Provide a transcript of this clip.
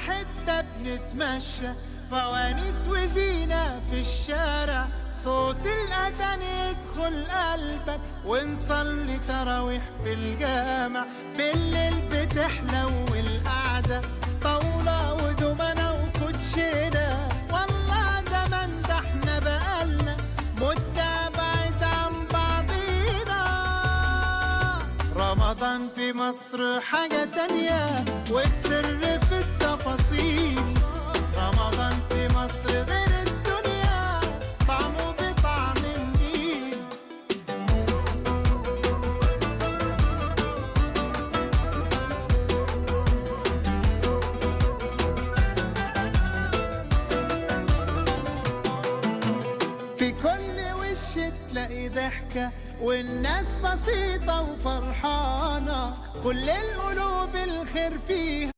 حتة بنتمشى، فوانيس وزينة في الشارع، صوت الأذان يدخل قلبك، ونصلي تراويح في الجامع. بالليل بتحلو القعدة، طاولة ودومنة وكوتشينة، والله زمان ده احنا بقالنا مدة بعيد عن بعضينا. رمضان في مصر حاجة تانية، والسر في التفاصيل. رمضان في مصر غير الدنيا، طعمه بطعم النيل. في كل وش تلاقي ضحكة، والناس بسيطة وفرحانة، كل القلوب الخير فيها.